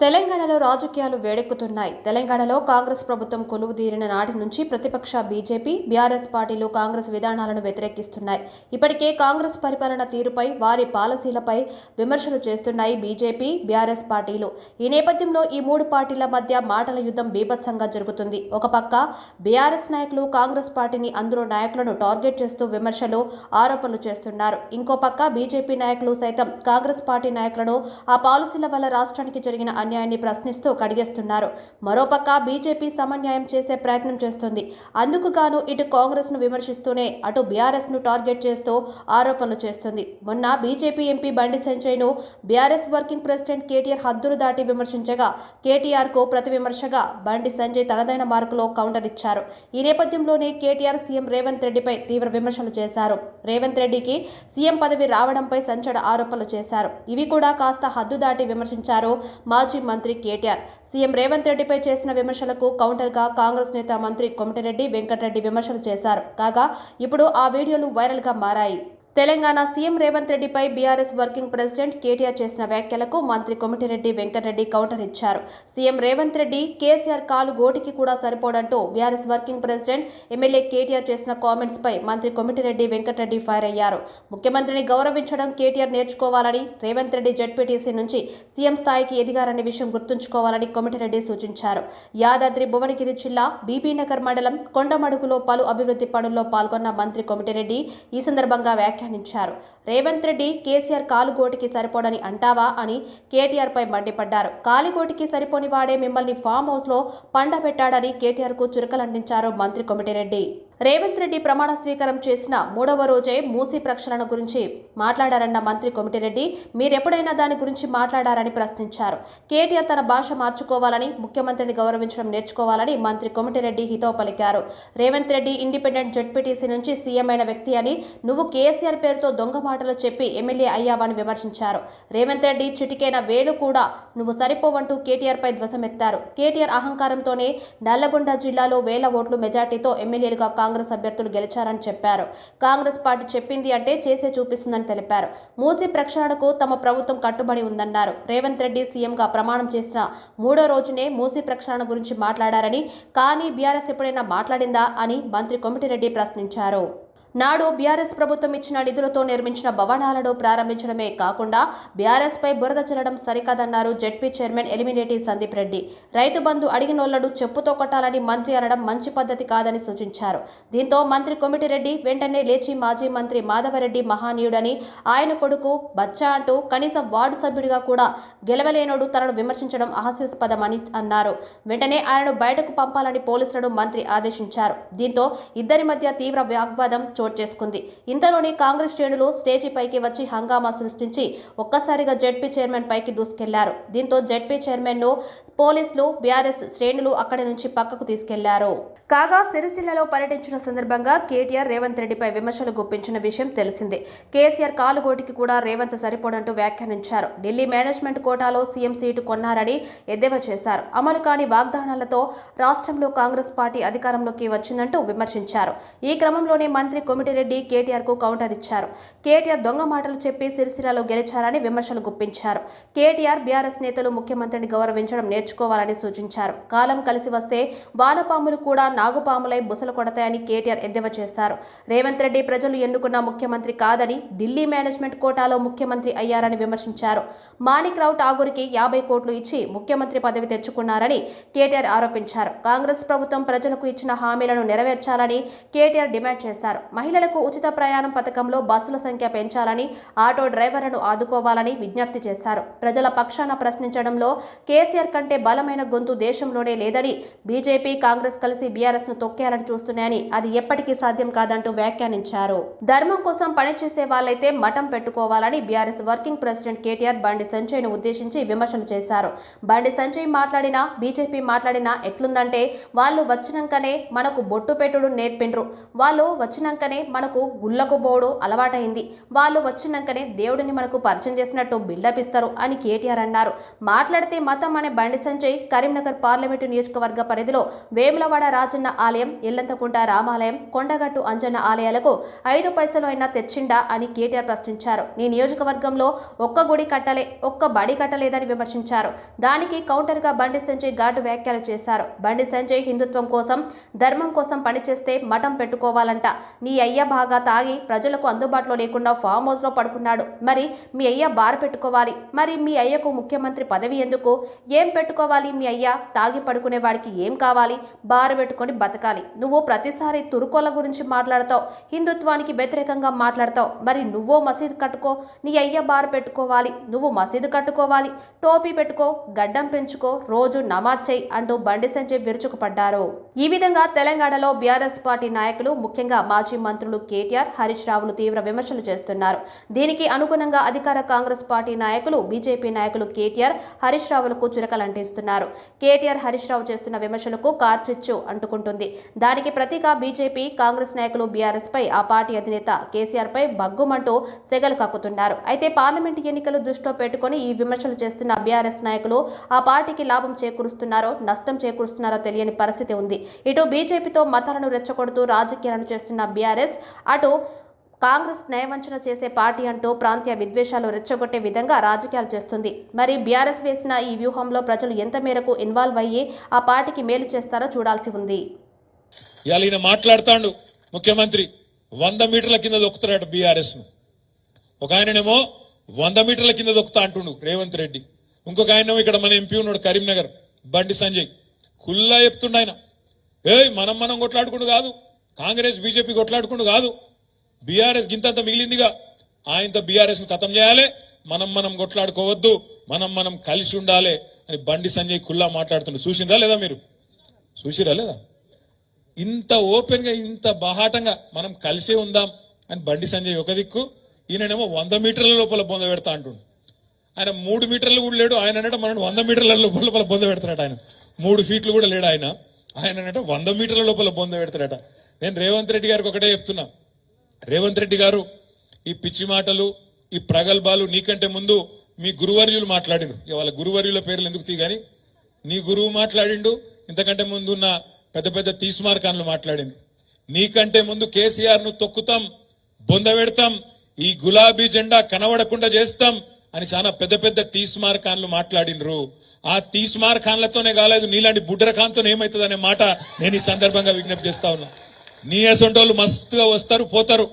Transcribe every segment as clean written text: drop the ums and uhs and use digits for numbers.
తెలంగాణలో రాజకీయాలు వేడెక్కుతున్నాయి. తెలంగాణలో కాంగ్రెస్ ప్రభుత్వం కొలువుదీరిన నాటి నుంచి ప్రతిపక్ష బీజేపీ, బీఆర్ఎస్ పార్టీలు కాంగ్రెస్ విధానాలను వ్యతిరేకిస్తున్నాయి. ఇప్పటికే కాంగ్రెస్ పరిపాలన తీరుపై, వారి పాలసీలపై విమర్శలు చేస్తున్నాయి బీజేపీ, బీఆర్ఎస్ పార్టీలు. ఈ నేపథ్యంలో ఈ మూడు పార్టీల మధ్య మాటల యుద్ధం బీభత్సంగా జరుగుతుంది. ఒక పక్క బీఆర్ఎస్ నాయకులు కాంగ్రెస్ పార్టీని, అందులో నాయకులను టార్గెట్ చేస్తూ విమర్శలు, ఆరోపణలు చేస్తున్నారు. ఇంకో పక్క బీజేపీ నాయకులు సైతం కాంగ్రెస్ పార్టీ నాయకులను ఆ పాలసీల వల్ల రాష్ట్రానికి జరిగిన అన్యాయాన్ని ప్రశ్నిస్తూ కడిగేస్తున్నారు. మరోపక్క బీజేపీ సమన్యాయం చేసే ప్రయత్నం చేస్తుంది. అందుకు గాను ఇటు కాంగ్రెస్ ను విమర్శిస్తూనే అటు బీఆర్ఎస్ ను టార్గెట్ చేస్తూ ఆరోపణలు చేస్తుంది. మొన్న బీజేపీ ఎంపీ బండి సంజయ్ ను బీఆర్ఎస్ వర్కింగ్ ప్రెసిడెంట్ కేటీఆర్ హద్దులు దాటి విమర్శించగా, కేటీఆర్ కు ప్రతి విమర్శగా బండి సంజయ్ తనదైన మార్కులో కౌంటర్ ఇచ్చారు. ఈ నేపథ్యంలోనే కేటీఆర్ సీఎం రేవంత్ రెడ్డిపై తీవ్ర విమర్శలు చేశారు. రేవంత్ రెడ్డికి సీఎం పదవి రావడంపై సంచలన ఆరోపణలు చేశారు. ఇవి కూడా కాస్త హద్దు దాటి విమర్శించారు మాజీ మంత్రి కేటీఆర్. సీఎం రేవంత్ రెడ్డిపై చేసిన విమర్శలకు కౌంటర్గా కాంగ్రెస్ నేత మంత్రి కోమటిరెడ్డి వెంకటరెడ్డి విమర్శలు చేశారు. కాగా ఇప్పుడు ఆ వీడియోలు వైరల్గా మారాయి. తెలంగాణ సీఎం రేవంత్ రెడ్డిపై బీఆర్ఎస్ వర్కింగ్ ప్రెసిడెంట్ కేటీఆర్ చేసిన వ్యాఖ్యలకు మంత్రి కోమటిరెడ్డి వెంకటరెడ్డి కౌంటర్ ఇచ్చారు. సీఎం రేవంత్ రెడ్డి కేసీఆర్ కాలు గోటికి కూడా సరిపోడంటూ BRS working president MLA KTR చేసిన కామెంట్స్ పై మంత్రి కోమటిరెడ్డి వెంకటరెడ్డి ఫైర్ అయ్యారు. ముఖ్యమంత్రిని గౌరవించడం కేటీఆర్ నేర్చుకోవాలని, రేవంత్ రెడ్డి జెడ్పీటీసీ నుంచి సీఎం స్థాయికి ఎదిగారనే విషయం గుర్తుంచుకోవాలని కోమటిరెడ్డి సూచించారు. యాదాద్రి భువనగిరి జిల్లా బీబీనగర్ మండలం కొండమడుగులో పలు అభివృద్ధి పనుల్లో పాల్గొన్న మంత్రి కోమటిరెడ్డి ఈ సందర్భంగా వ్యాఖ్యానించారు. రేవంత్ రెడ్డి కేసీఆర్ కాలుగోటికి సరిపోడని అంటావా అని కేటీఆర్ పై మండిపడ్డారు. కాలిగోటికి సరిపోని వాడే మిమ్మల్ని ఫామ్ హౌస్ లో పండబెట్టాడని కేటీఆర్ కు చురకలంటించారు మంత్రి కోమటిరెడ్డి. రేవంత్ రెడ్డి ప్రమాణ స్వీకారం చేసిన 3వ రోజే మూసీ ప్రక్షాళన గురించి మాట్లాడారన్న మంత్రి కోమటిరెడ్డి, మీరెప్పుడైనా దాని గురించి మాట్లాడారని ప్రశ్నించారు. కేటీఆర్ తన భాష మార్చుకోవాలని, ముఖ్యమంత్రిని గౌరవించడం నేర్చుకోవాలని మంత్రి కోమటిరెడ్డి హితవు పలికారు. రేవంత్ రెడ్డి ఇండిపెండెంట్ జెడ్పీటీసీ నుంచి సీఎం అయిన వ్యక్తి అని, నువ్వు కేసీఆర్ పేరుతో దొంగ మాటలు చెప్పి ఎమ్మెల్యే అయ్యావని విమర్శించారు. రేవంత్ రెడ్డి చిటికైన వేలు కూడా నువ్వు సరిపోవంటూ కేటీఆర్ పై ధ్వసమెత్తారు. కేటీఆర్ అహంకారంతోనే నల్లగొండ జిల్లాలో 1000 ఓట్ల మెజార్టీతో ఎమ్మెల్యేలుగా కాంగ్రెస్ అభ్యర్థులు గెలిచారని చెప్పారు. కాంగ్రెస్ పార్టీ చెప్పింది అంటే చేసే చూపిస్తుందని తెలిపారు. మూసీ ప్రక్షాళనకు తమ ప్రభుత్వం కట్టుబడి ఉందన్నారు. రేవంత్ రెడ్డి సీఎంగా ప్రమాణం చేసిన 3వ రోజునే మూసీ ప్రక్షాళన గురించి మాట్లాడారని, కానీ బీఆర్ఎస్ ఎప్పుడైనా మాట్లాడిందా అని మంత్రి కోమటిరెడ్డి ప్రశ్నించారు. నాడు బీఆర్ఎస్ ప్రభుత్వం ఇచ్చిన నిధులతో నిర్మించిన భవనాలను ప్రారంభించడమే కాకుండా బీఆర్ఎస్ పై బురద చల్లడం సరికాదన్నారు జెడ్పీ చైర్మన్ ఎలిమినేటి సందీప్ రెడ్డి. రైతు బంధు అడిగినోళ్లను చెప్పుతో కొట్టాలని మంత్రి అనడం మంచి పద్ధతి కాదని సూచించారు. దీంతో మంత్రి కోమటిరెడ్డి వెంటనే లేచి మాజీ మంత్రి మాధవరెడ్డి మహానీయుడని, ఆయన కొడుకు బచ్చా అంటూ కనీసం వార్డు సభ్యుడిగా కూడా గెలవలేనోడు తనను విమర్శించడం హాస్యాస్పదమని అన్నారు. వెంటనే ఆయనను బయటకు పంపాలని పోలీసులను మంత్రి ఆదేశించారు. దీంతో ఇద్దరి మధ్య తీవ్ర వాగ్వాదం చోటు చేసుకుంది. ఇంతలోనే కాంగ్రెస్ శ్రేణులు స్టేజీ పైకి వచ్చి హంగామా సృష్టించి ఒక్కసారిగా జెడ్పీ చైర్మన్ పైకి దూసుకెళ్లారు. దీంతో జెడ్పీ చైర్మన్ ను పోలీసులు, బీఆర్ఎస్ శ్రేణులు అక్కడి నుంచి పక్కకు తీసుకెళ్లారు. కాగా సిరిసిల్లలో పర్యటించిన సందర్భంగా కేటీఆర్ రేవంత్ రెడ్డిపై విమర్శలు గుప్పించిన విషయం తెలిసిందే. కేసీఆర్ కాలుగోటికి కూడా రేవంత్ సరిపోడంటూ వ్యాఖ్యానించారు. ఢిల్లీ మేనేజ్మెంట్ కోటాలో సీఎం సీటు కొన్నారని ఎద్దేవా చేశారు. అమలు కాని వాగ్దానాలతో రాష్ట్రంలో కాంగ్రెస్ పార్టీ అధికారంలోకి వచ్చిందంటూ విమర్శించారు. ఈ క్రమంలోనే మంత్రి కోమటిరెడ్డి కేటీఆర్ కు కౌంటర్ ఇచ్చారు. కేటీఆర్ దొంగ మాటలు చెప్పి సిరిసిల్లలో గెలిచారని విమర్శలు గుప్పించారు. కేటీఆర్ బీఆర్ఎస్ నేతలు ముఖ్యమంత్రిని గౌరవించడం నేర్చుకోవాలని సూచించారు. కాలం కలిసి వస్తే వానపాములు కూడా నాగుపాములై బుసలు కొడతాయని కేటీఆర్ ఎద్దేవా చేశారు. రేవంత్ రెడ్డి ప్రజలు ఎన్నుకున్న ముఖ్యమంత్రి కాదని, ఢిల్లీ మేనేజ్మెంట్ కోటాలో ముఖ్యమంత్రి అయ్యారని విమర్శించారు. మాణిక్ రావు ఠాగూర్కి 50 కోట్లు ఇచ్చి ముఖ్యమంత్రి పదవి తెచ్చుకున్నారని కేటీఆర్ ఆరోపించారు. కాంగ్రెస్ ప్రభుత్వం ప్రజలకు ఇచ్చిన హామీలను నెరవేర్చాలని కేటీఆర్ డిమాండ్ చేశారు. మహిళలకు ఉచిత ప్రయాణం పథకంలో బస్సుల సంఖ్య పెంచాలని, ఆటో డ్రైవర్లను ఆదుకోవాలని విజ్ఞప్తి చేశారు. ప్రజల పక్షాన ప్రశ్నించడంలో కేసీఆర్ కంటే బలమైన గొంతు దేశంలోనే లేదని, బీజేపీ, కాంగ్రెస్ కలిసి బీఆర్ఎస్ ను తొక్కేయాలని చూస్తున్నాయని, అది ఎప్పటికీ సాధ్యం కాదంటూ వ్యాఖ్యానించారు. ధర్మం కోసం పనిచేసే వాళ్ళైతే మఠం పెట్టుకోవాలని BRS working president KTR Bandi Sanjay ను ఉద్దేశించి విమర్శలు చేశారు. బండి సంజయ్ మాట్లాడినా, బీజేపీ మాట్లాడినా ఎట్లుందంటే, వాళ్ళు వచ్చినాకనే మనకు బొట్టు పెట్టుడు నేర్పిండ్రు, వాళ్ళు వచ్చినాకనే మనకు గుళ్ళకు పోవడం అలవాటైంది, వాళ్ళు వచ్చినాకనే దేవుడిని మనకు పరిచయం చేసినట్టు బిల్డప్ ఇస్తారు అని కేటీఆర్ అన్నారు. మాట్లాడితే మతం అనే బండి సంజయ్ కరీంనగర్ పార్లమెంటు నియోజకవర్గ పరిధిలో వేములవాడ రాజన్న ఆలయం, ఇల్లంతకుంట రామాలయం, కొండగట్టు అంజన్న ఆలయాలకు 5 పైసలు అయినా తెచ్చిండా అని కేటీఆర్ ప్రశ్నించారు. నీ నియోజకవర్గంలో ఒక్క గుడి కట్టలే, ఒక్క బడి కట్టలేదని విమర్శించారు. దానికి కౌంటర్గా బండి సంజయ్ ఘాటు వ్యాఖ్యలు చేశారు. బండి సంజయ్ హిందుత్వం కోసం, ధర్మం కోసం పనిచేస్తే మఠం పెట్టుకోవాలంట. నీ అయ్య బాగా తాగి ప్రజలకు అందుబాటులో లేకుండా ఫామ్ హౌస్ లో పడుకున్నాడు. మరి మీ అయ్య బార్ పెట్టుకోవాలి. మరి మీ అయ్యకు ముఖ్యమంత్రి పదవి ఎందుకు? ఏం పెట్టుకోవాలి? మీ అయ్య తాగి పడుకునే వాడికి ఏం కావాలి? బార్ పెట్టుకొని బతకాలి. నువ్వు ప్రతిసారి తురుకోల గురించి మాట్లాడతావు, హిందుత్వానికి వ్యతిరేకంగా మాట్లాడతావు. మరి నువ్వో మసీదు కట్టుకో, నీ అయ్య బార్ పెట్టుకోవాలి, నువ్వు మసీదు కట్టుకోవాలి, టోపీ పెట్టుకో, గడ్డం పెంచుకో, రోజు నమాజ్ చేయి అంటూ బండి సంజయ్ విరుచుకుపడ్డారు. ఈ విధంగా తెలంగాణలో బీఆర్ఎస్ పార్టీ నాయకులు, ముఖ్యంగా మాజీ మంత్రులు కేటీఆర్, హరీష్ రావులు తీవ్ర విమర్శలు చేస్తున్నారు. దీనికి అనుగుణంగా అధికార కాంగ్రెస్ పార్టీ నాయకులు, బీజేపీ నాయకులు కేటీఆర్, హరీష్ రావులకు చురకలంటిస్తున్నారు. కేటీఆర్, హరీష్ రావు చేస్తున్న విమర్శలకు కార్చిచ్చు అంటుకుంటుంది. దానికి ప్రతిగా బీజేపీ, కాంగ్రెస్ నాయకులు బీఆర్ఎస్ పై, ఆ పార్టీ అధినేత కేసీఆర్ పై బగ్గుమంటూ సెగలు కక్కుతున్నారు. అయితే పార్లమెంటు ఎన్నికలు దృష్టిలో పెట్టుకుని ఈ విమర్శలు చేస్తున్న బీఆర్ఎస్ నాయకులు ఆ పార్టీకి లాభం చేకూరుస్తున్నారో, నష్టం చేకూరుస్తున్నారో తెలియని పరిస్థితి ఉంది. ఇటు బీజేపీతో మతాలను రెచ్చగొడుతూ రాజకీయాలను చేస్తున్న బీఆర్ఎస్, అటు కాంగ్రెస్ నయవంచన చేసే పార్టీ అంటూ ప్రాంతీయ విద్వేషాలు రెచ్చగొట్టే విధంగా రాజకీయాలు చేస్తుంది. మరి బీఆర్ఎస్ వేసిన ఈ వ్యూహంలో ప్రజలు ఎంత మేరకు ఇన్వాల్వ్ అయ్యి ఆ పార్టీకి మేలు చేస్తారో చూడాల్సి ఉంది. ఇవాళ ఈయన మాట్లాడుతాడు, ముఖ్యమంత్రి 100 మీటర్ల కింద దొక్కుతాడు బీఆర్ఎస్ ను. ఒక ఆయననేమో 100 మీటర్ల కింద దొక్కుతా అంటుండు రేవంత్ రెడ్డి. ఇంకొక ఆయనేమో ఇక్కడ మన ఎంపీ ఉన్నాడు కరీంనగర్ బండి సంజయ్, కుల్లా చెప్తుండ ఆయన, మనం కొట్లాడుకుంటూ కాదు, కాంగ్రెస్ బీజేపీ కొట్లాడుకుంటూ కాదు, బీఆర్ఎస్ గింతంత మిగిలిందిగా, ఆయనతో బీఆర్ఎస్ ను ఖతం చేయాలి, మనం కొట్లాడుకోవద్దు, మనం కలిసి ఉండాలి అని బండి సంజయ్ కుల్లా మాట్లాడుతుండ్రు. చూసిరా లేదా మీరు? చూసిరా లేదా? ఇంత ఓపెన్ గా, ఇంత బాహాటంగా మనం కలిసే ఉందాం అని బండి సంజయ్ ఒక దిక్కు, ఈయననేమో 100 మీటర్ల లోపల బొంద పెడతా అంటుండు. ఆయన 3 మీటర్లు కూడా లేడు. ఆయన అనట మనం 100 మీటర్ల లోపల బొంద పెడతాడట. ఆయన 3 ఫీట్లు కూడా లేడు. ఆయన అనట 100 మీటర్ల లోపల బొంద పెడతాడట. నేను రేవంత్ రెడ్డి గారికి ఒకటే చెప్తున్నా, రేవంత్ రెడ్డి గారు, ఈ పిచ్చి మాటలు, ఈ ప్రగల్భాలు నీకంటే ముందు మీ గురువర్యులు మాట్లాడిండు. వాళ్ళ గురువర్యుల పేర్లు ఎందుకు తీగాని, నీ గురువు మాట్లాడిండు, ఇంతకంటే ముందు ఉన్న పెద్ద పెద్ద తీస్మార్కాన్లు మాట్లాడిండు. నీకంటే ముందు కేసీఆర్ ను తొక్కుతాం, బొంద పెడతాం, ఈ గులాబీ జెండా కనబడకుండా చేస్తాం అని చాలా పెద్ద పెద్ద తీస్మార్కాన్లు మాట్లాడినరు. ఆ తీస్మార్కాన్లతోనే కాలేదు, నీలాంటి బుడ్రకాంతో ఏమవుతుంది అనే మాట నేను ఈ సందర్భంగా విజ్ఞప్తి చేస్తా ఉన్నా. నీ అసొంటోళ్ళు మస్తుగా వస్తారు పోతారు.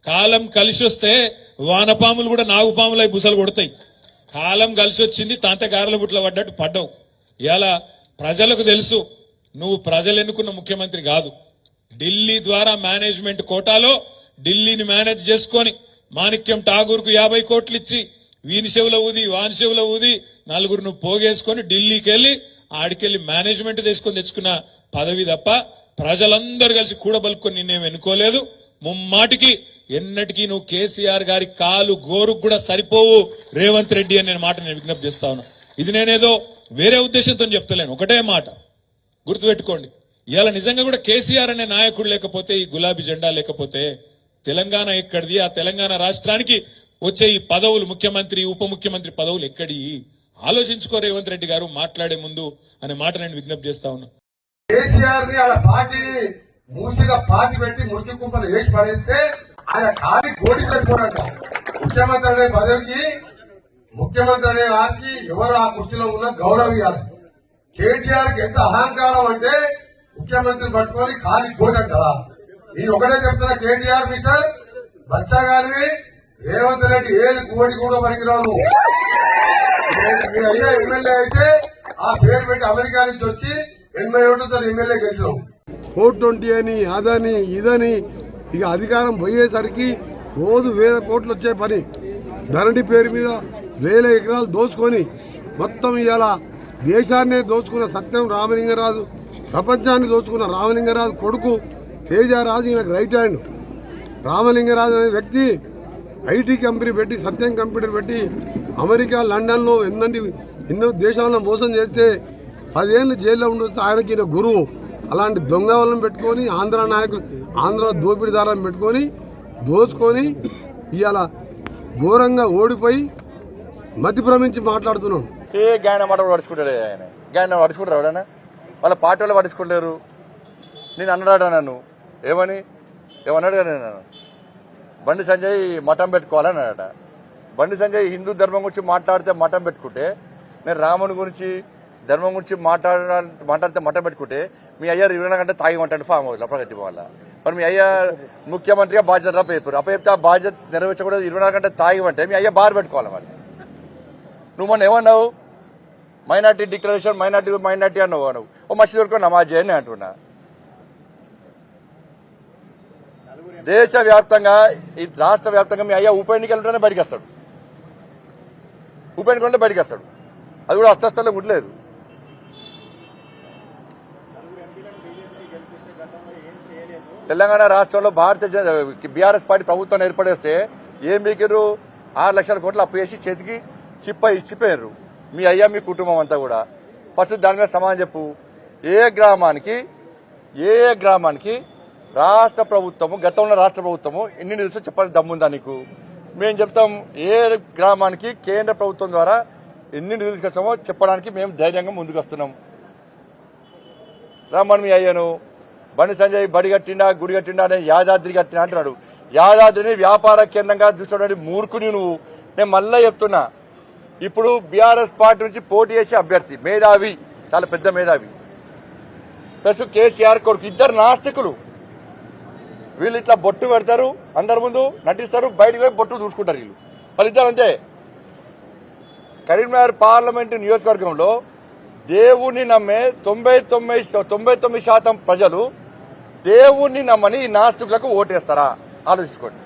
కాలం కలిసి వస్తే వానపాములు కూడా నాగుపాములై బుసలు కొడతాయి. కాలం కలిసి వచ్చింది, తాంత గారెల బుట్ల పడ్డట్టు పడ్డావు. ఇలా ప్రజలకు తెలుసు నువ్వు ప్రజలు ఎన్నుకున్న ముఖ్యమంత్రి కాదు. ఢిల్లీ ద్వారా మేనేజ్మెంట్ కోటాలో ఢిల్లీని మేనేజ్ చేసుకొని మాణిక్యం ఠాగూర్ కు 50 కోట్లు ఇచ్చి వీని చెవుల ఊది వాని చెవుల ఊది నలుగురు నువ్వు పోగేసుకొని ఢిల్లీకి వెళ్ళి ఆడికెళ్ళి మేనేజ్మెంట్ తీసుకొని తెచ్చుకున్న పదవి తప్ప ప్రజలందరూ కలిసి కూడబలుకొని నిన్నేం ఎన్నుకోలేదు. ముమ్మాటికి ఎన్నటికీ నువ్వు కేసీఆర్ గారి కాలు గోరుకు కూడా సరిపోవు రేవంత్ రెడ్డి అని మాట నేను విజ్ఞప్తి చేస్తా ఉన్నా. ఇది నేనేదో వేరే ఉద్దేశంతో చెప్తలేను, ఒకటే మాట గుర్తుపెట్టుకోండి. ఇవాళ నిజంగా కూడా కేసీఆర్ అనే నాయకుడు లేకపోతే, ఈ గులాబీ జెండా లేకపోతే తెలంగాణ ఎక్కడిది? ఆ తెలంగాణ రాష్ట్రానికి వచ్చే ఈ పదవులు, ముఖ్యమంత్రి, ఉప ముఖ్యమంత్రి పదవులు ఎక్కడి? ఆలోచించుకో రేవంత్ రెడ్డి గారు మాట్లాడే ముందు అనే మాట నేను విజ్ఞప్తి చేస్తా ఉన్నా. కేసీఆర్ ని అలా పార్టీని మూసిగా పాతి పెట్టి మురికి కుంపలు వేసి పడేస్తే ఆయన ఖాళీ గోడి పెట్టుకోడంట. ముఖ్యమంత్రి అనే పదవికి, ముఖ్యమంత్రి అనే వారికి ఎవరు ఆ కుర్చీలో ఉన్న గౌరవం ఇవ్వాలి. కేటీఆర్ కి ఎంత అహంకారం అంటే ముఖ్యమంత్రి పట్టుకొని ఖాళీ గోడి అంటారా? నేను ఒకటే చెప్తున్నా, కేటీఆర్ మిస్టర్ బచ్చా గారివి, రేవంత్ రెడ్డి ఏది కోడి కూడా పనికిరావు. మీరు అయ్యా ఎమ్మెల్యే అయితే ఆ పేరు పెట్టి అమెరికా నుంచి వచ్చి 80 ఓట్లతో ఎమ్మెల్యే గెలిచాం. 420 అని అదని ఇదని ఇక అధికారం పోయేసరికి రోజు 1000 కోట్లు వచ్చే పని. ధరణి పేరు మీద 1000 ఎకరాలు దోచుకొని మొత్తం ఇవాళ దేశాన్నే దోచుకున్న సత్యం రామలింగరాజు, ప్రపంచాన్ని దోచుకున్న రామలింగరాజు కొడుకు తేజరాజు ఈయనకు రైట్ హ్యాండ్. రామలింగరాజు అనే వ్యక్తి ఐటీ కంపెనీ పెట్టి, సత్యం కంప్యూటర్ పెట్టి అమెరికా, లండన్లో ఎన్నో దేశాలను మోసం చేస్తే 10 ఏళ్ళు జైల్లో ఉండొచ్చు. ఆయనకి ఈయన గురువు. అలాంటి దొంగ వాళ్ళని పెట్టుకొని, ఆంధ్ర నాయకులు, ఆంధ్ర దోపిడీదారులను పెట్టుకొని దోచుకొని ఇవాళ ఘోరంగా ఓడిపోయి మతి భ్రమించి మాట్లాడుతున్నాం. గాయన మాట కూడా పడుచుకుంటాడు ఆయన. గాయన పడుచుకుంటారు ఎవడైనా? వాళ్ళ పార్టీ వాళ్ళు పడుచుకుంటారు. నేను అన్నాడా నన్ను ఏమన్నాడు కదా నేను బండి సంజయ్ మఠం పెట్టుకోవాలని అన్నాడట. బండి సంజయ్ హిందూ ధర్మం గురించి మాట్లాడితే మఠం పెట్టుకుంటే, నేను రాముని గురించి ధర్మం గురించి మాట్లాడితే మఠం పెట్టుకుంటే, మీ అయ్యారు 24 గంటలు తాగిమంటాడు ఫామ్ హౌస్ ప్రగతి వల్ల. మరి మీ అయ్యా ముఖ్యమంత్రిగా బాధ్యత అప్పచెప్పారు. అప్పచెప్తే ఆ బాధ్యత నెరవేర్చకూడదు. 24 గంటలు తాగిమంటే మీ అయ్యా బార్ పెట్టుకోవాలి. మరి నువ్వు మొన్న ఏమన్నావు? మైనార్టీ డిక్లరేషన్ మైనార్టీ అన్నావు. నువ్వు ఓ మసీదు వరకు నమాజ్ చేయని అంటున్నా. దేశవ్యాప్తంగా ఈ రాష్ట్ర వ్యాప్తంగా మీ అయ్యా ఉప ఎన్నికలు ఉంటేనే బయటకు వస్తాడు. ఉప ఎన్నికలు ఉంటే బయటకు వస్తాడు. అది కూడా అస్తస్థలో ఉండలేదు. తెలంగాణ రాష్ట్రంలో బీఆర్ఎస్ పార్టీ ప్రభుత్వాన్ని ఏర్పడేస్తే ఏం మీకిరు 6 లక్షల కోట్లు అప్పు చేసి చేతికి ఇచ్చిపోయారు మీ అయ్యా మీ కుటుంబం అంతా కూడా. ఫస్ట్ దాని మీద సమాధానం చెప్పు. ఏ గ్రామానికి రాష్ట్ర ప్రభుత్వము గతంలో రాష్ట్ర ప్రభుత్వము ఎన్ని నిధులు చెప్పాలని దమ్ముందా నీకు? మేము చెప్తాం. ఏ గ్రామానికి కేంద్ర ప్రభుత్వం ద్వారా ఎన్ని నిధులు తీసుకొచ్చామో చెప్పడానికి మేము ధైర్యంగా ముందుకు వస్తున్నాం. రామన్ మీ అయ్యాను బండి సంజయ్ బడి కట్టిండా గుడి కట్టిండా అని యాదాద్రి కట్టినా అంటున్నాడు. యాదాద్రిని వ్యాపార కేంద్రంగా చూసుకోవడానికి మూర్ఖుని నువ్వు. నేను మళ్ళా చెప్తున్నా, ఇప్పుడు బీఆర్ఎస్ పార్టీ నుంచి పోటీ చేసే అభ్యర్థి మేధావి, చాలా పెద్ద మేధావి, ప్లస్ కేసీఆర్ కొడుకు, ఇద్దరు నాస్తికులు. వీళ్ళు ఇట్లా బొట్టు పెడతారు, అందరి ముందు నటిస్తారు, బయటకు పోయి బొట్టు చూసుకుంటారు వీళ్ళు. వాళ్ళిద్దరు అంతే. కరీంనగర్ పార్లమెంటు నియోజకవర్గంలో దేవుణ్ణి నమ్మే 99% ప్రజలు దేవుణ్ణి నమ్మని ఈ నాస్తికులకు ఓటేస్తారా? ఆలోచించుకోండి.